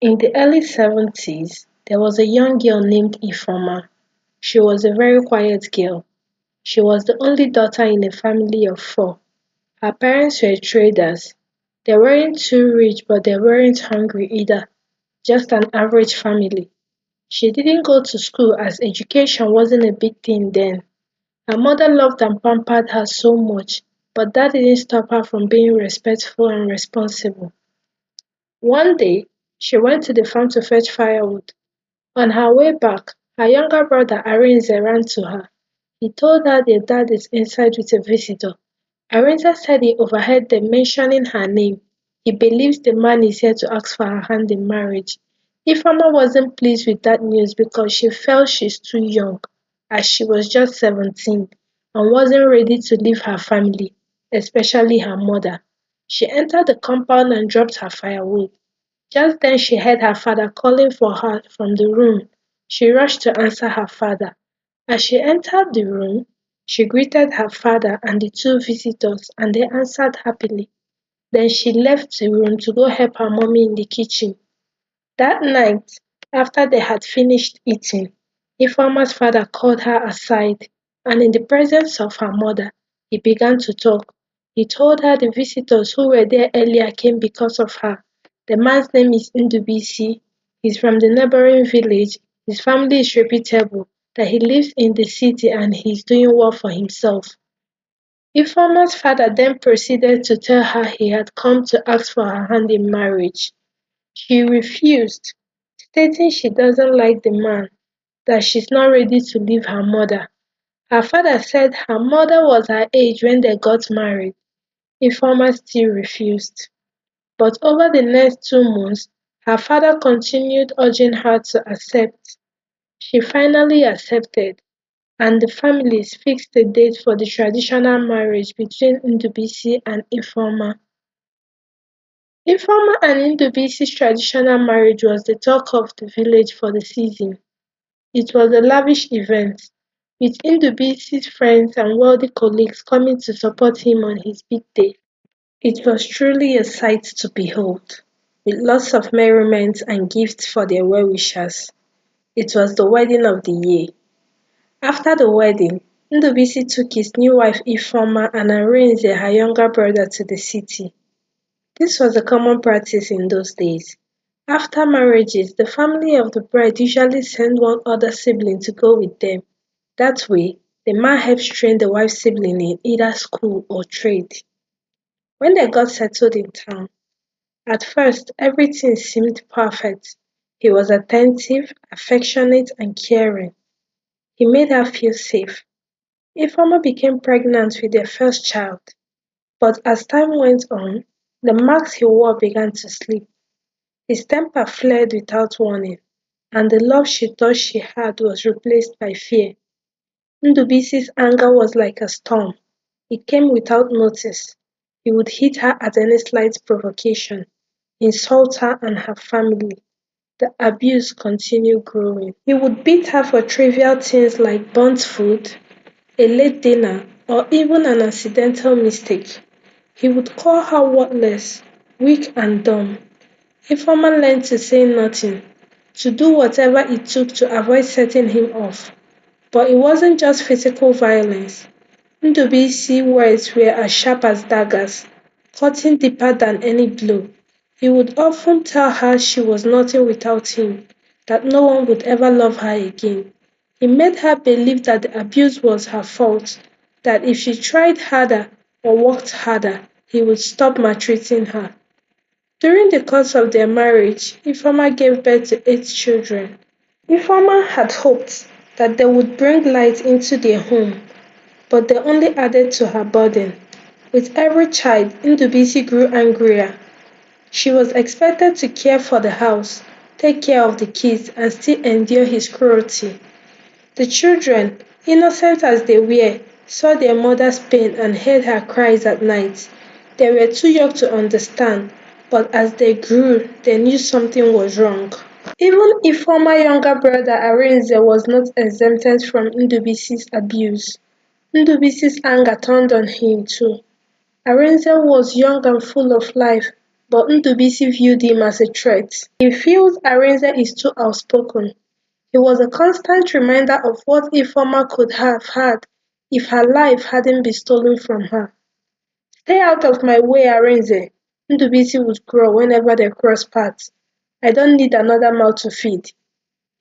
In the early 70s, there was a young girl named Ifeoma. She was a very quiet girl. She was the only daughter in a family of four. Her parents were traders. They weren't too rich, but they weren't hungry either. Just an average family. She didn't go to school as education wasn't a big thing then. Her mother loved and pampered her so much, but that didn't stop her from being respectful and responsible. One day, she went to the farm to fetch firewood. On her way back, her younger brother Arinze ran to her. He told her their dad is inside with a visitor. Arinze said he overheard them mentioning her name. He believes the man is here to ask for her hand in marriage. Ifeoma wasn't pleased with that news because she felt she's too young, as she was just 17 and wasn't ready to leave her family, especially her mother. She entered the compound and dropped her firewood. Just then she heard her father calling for her from the room. She rushed to answer her father. As she entered the room, she greeted her father and the two visitors and they answered happily. Then she left the room to go help her mommy in the kitchen. That night, after they had finished eating, Ifeoma's father called her aside and in the presence of her mother, he began to talk. He told her the visitors who were there earlier came because of her. The man's name is Ndubisi. He's from the neighboring village. His family is reputable, that he lives in the city and he's doing well for himself. Ifeoma's father then proceeded to tell her he had come to ask for her hand in marriage. She refused, stating she doesn't like the man, that she's not ready to leave her mother. Her father said her mother was her age when they got married. Ifeoma still refused. But over the next 2 months, her father continued urging her to accept. She finally accepted, and the families fixed a date for the traditional marriage between Ndubisi and Ifeoma. Ifeoma and Ndubisi's traditional marriage was the talk of the village for the season. It was a lavish event, with Ndubisi's friends and wealthy colleagues coming to support him on his big day. It was truly a sight to behold, with lots of merriment and gifts for their well-wishers. It was the wedding of the year. After the wedding, Ndubisi took his new wife Ifeoma and Arinze, her younger brother, to the city. This was a common practice in those days. After marriages, the family of the bride usually send one other sibling to go with them. That way, the man helps train the wife's sibling in either school or trade. When they got settled in town, at first everything seemed perfect. He was attentive, affectionate, and caring. He made her feel safe. Ifeoma became pregnant with their first child, but as time went on, the marks he wore began to slip. His temper flared without warning, and the love she thought she had was replaced by fear. Ndubisi's anger was like a storm. It came without notice. He would hit her at any slight provocation, insult her and her family. The abuse continued growing. He would beat her for trivial things like burnt food, a late dinner, or even an accidental mistake. He would call her worthless, weak, and dumb. Ifeoma learned to say nothing, to do whatever it took to avoid setting him off. But it wasn't just physical violence. Ndubisi's words were as sharp as daggers, cutting deeper than any blow. He would often tell her she was nothing without him, that no one would ever love her again. He made her believe that the abuse was her fault, that if she tried harder or worked harder, he would stop maltreating her. During the course of their marriage, Ifeoma gave birth to 8 children. Ifeoma had hoped that they would bring light into their home, but they only added to her burden. With every child, Ndubisi grew angrier. She was expected to care for the house, take care of the kids, and still endure his cruelty. The children, innocent as they were, saw their mother's pain and heard her cries at night. They were too young to understand, but as they grew, they knew something was wrong. Even if former younger brother Arinze was not exempted from Ndubisi's abuse, Ndubisi's anger turned on him too. Arinze was young and full of life, but Ndubisi viewed him as a threat. He feels Arinze is too outspoken. He was a constant reminder of what Ifeoma could have had if her life hadn't been stolen from her. Stay out of my way, Arinze. Ndubisi would growl whenever they crossed paths. I don't need another mouth to feed.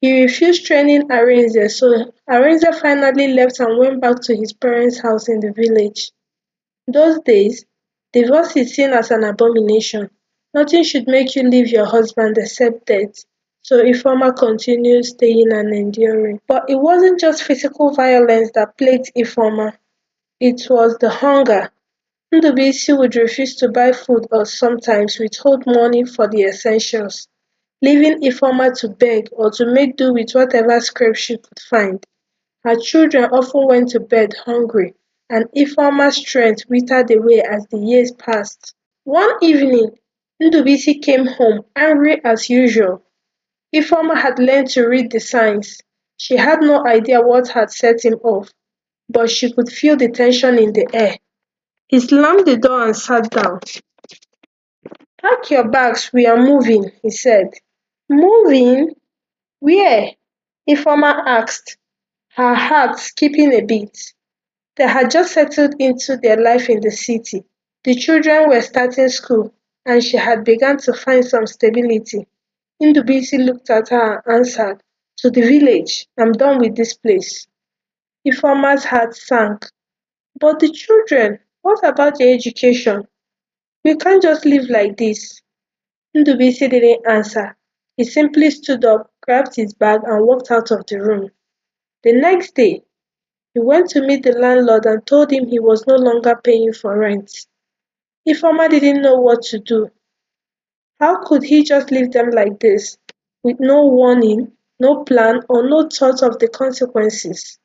He refused training Arinze, so Arinze finally left and went back to his parents' house in the village. Those days, divorce is seen as an abomination. Nothing should make you leave your husband except death. So Ifeoma continued staying and enduring. But it wasn't just physical violence that plagued Ifeoma, it was the hunger. Ndubisi would refuse to buy food or sometimes withhold money for the essentials, leaving Ifeoma to beg or to make do with whatever scraps she could find. Her children often went to bed hungry, and Ifeoma's strength withered away as the years passed. One evening, Ndubisi came home angry as usual. Ifeoma had learned to read the signs. She had no idea what had set him off, but she could feel the tension in the air. He slammed the door and sat down. Pack your bags, we are moving, he said. Moving? Where? Ifeoma asked, her heart skipping a beat. They had just settled into their life in the city. The children were starting school, and she had begun to find some stability. Ndubisi looked at her and answered, to the village. I'm done with this place. Ifeoma's heart sank. But the children, what about their education? We can't just live like this. Ndubisi didn't answer. He simply stood up, grabbed his bag, and walked out of the room. The next day, he went to meet the landlord and told him he was no longer paying for rent. Ifeoma didn't know what to do. How could he just leave them like this, with no warning, no plan, or no thought of the consequences?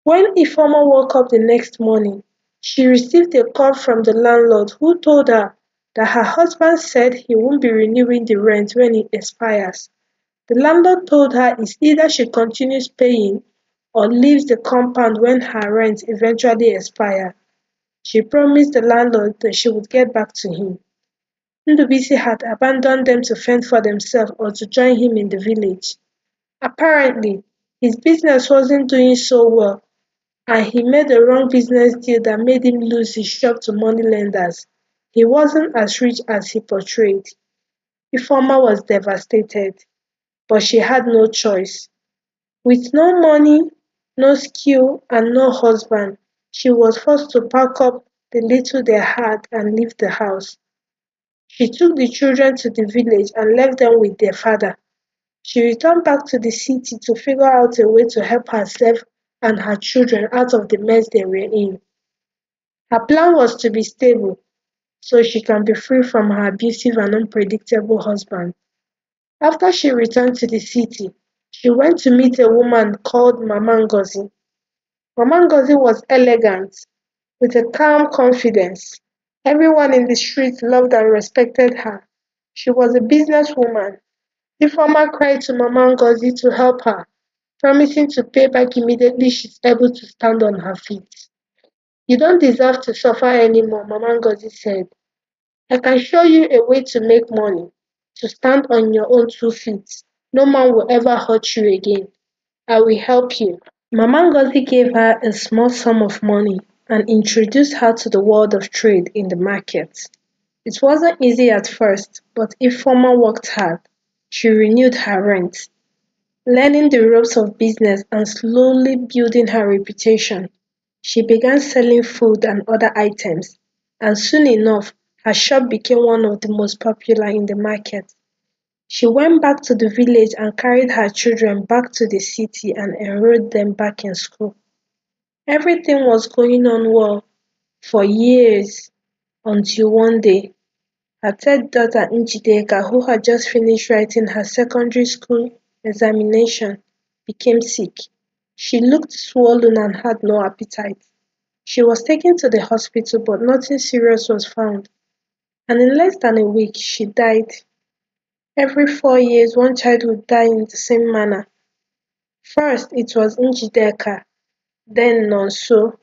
When Ifeoma woke up the next morning, she received a call from the landlord who told her that her husband said he won't be renewing the rent when it expires. The landlord told her it's either she continues paying or leaves the compound when her rent eventually expires. She promised the landlord that she would get back to him. Ndubisi had abandoned them to fend for themselves or to join him in the village. Apparently, his business wasn't doing so well, and he made a wrong business deal that made him lose his shop to moneylenders. He wasn't as rich as he portrayed. Ifeoma was devastated, but she had no choice. With no money, no skill, and no husband, she was forced to pack up the little they had and leave the house. She took the children to the village and left them with their father. She returned back to the city to figure out a way to help herself and her children out of the mess they were in. Her plan was to be stable so she can be free from her abusive and unpredictable husband. After she returned to the city, she went to meet a woman called Mama Ngozi. Mama Ngozi was elegant, with a calm confidence. Everyone in the street loved and respected her. She was a businesswoman. Ifeoma cried to Mama Ngozi to help her, promising to pay back immediately she's able to stand on her feet. You don't deserve to suffer anymore, Mama Ngozi said. I can show you a way to make money, to stand on your own 2 feet. No man will ever hurt you again. I will help you. Mama Ngozi gave her a small sum of money and introduced her to the world of trade in the market. It wasn't easy at first, but Ifeoma worked hard. She renewed her rent, learning the ropes of business and slowly building her reputation. She began selling food and other items, and soon enough, her shop became one of the most popular in the market. She went back to the village and carried her children back to the city and enrolled them back in school. Everything was going on well for years until one day, her third daughter Njideka, who had just finished writing her secondary school examination, became sick. She looked swollen and had no appetite. She was taken to the hospital, but nothing serious was found, and in less than a week she died. Every 4 years, one child would die in the same manner. First it was Njideka, then Nonso,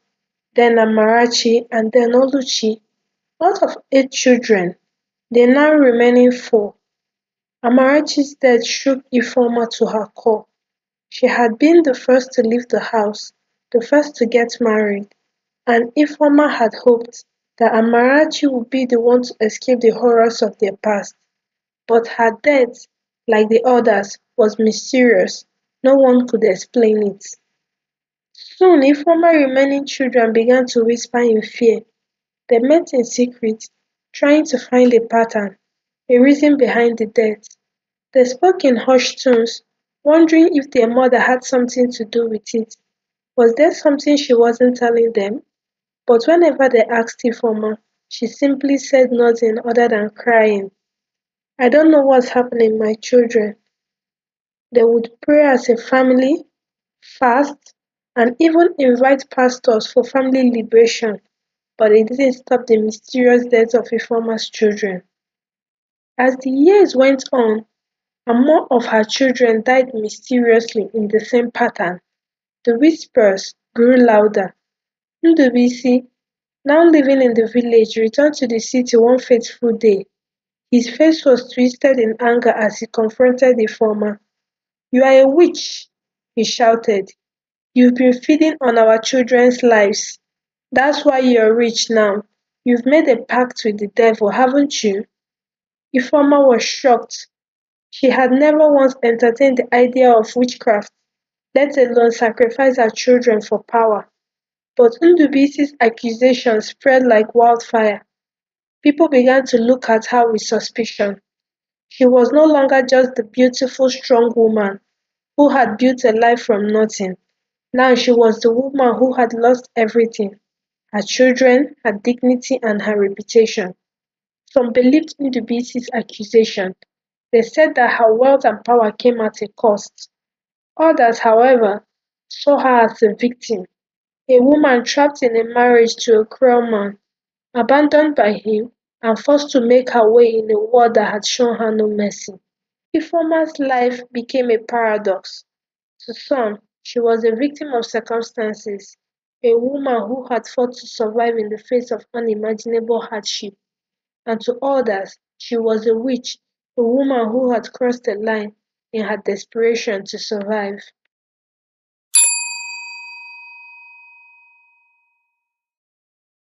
then Amarachi, and then Oluchi. Out of 8 children, The now remaining four. Amarachi's death shook Ifeoma to her core. She had been the first to leave the house, the first to get married, and Ifeoma had hoped that Amarachi would be the one to escape the horrors of their past. But her death, like the others, was mysterious. No one could explain it. Soon Ifeoma's remaining children began to whisper in fear. They met in secret, trying to find a pattern, a reason behind the death. They spoke in hushed tones, wondering if their mother had something to do with it. Was there something she wasn't telling them? But whenever they asked Ifeoma, she simply said nothing other than crying. I don't know what's happening, my children. They would pray as a family, fast, and even invite pastors for family liberation, but it didn't stop the mysterious death of Ifeoma's children. As the years went on, and more of her children died mysteriously in the same pattern, the whispers grew louder. Ndubisi, now living in the village, returned to the city one fateful day. His face was twisted in anger as he confronted the former. You are a witch, he shouted. You've been feeding on our children's lives. That's why you're rich now. You've made a pact with the devil, haven't you? Ifeoma was shocked. She had never once entertained the idea of witchcraft, let alone sacrifice her children for power. But Ndubisi's accusations spread like wildfire. People began to look at her with suspicion. She was no longer just the beautiful, strong woman who had built a life from nothing. Now she was the woman who had lost everything: her children, her dignity, and her reputation. Some believed Ndubisi's accusation. They said that her wealth and power came at a cost. Others, however, saw her as a victim, a woman trapped in a marriage to a cruel man, abandoned by him, and forced to make her way in a world that had shown her no mercy. Ifeoma's life became a paradox. To some, she was a victim of circumstances, a woman who had fought to survive in the face of unimaginable hardship, and to others, she was a witch, a woman who had crossed the line in her desperation to survive.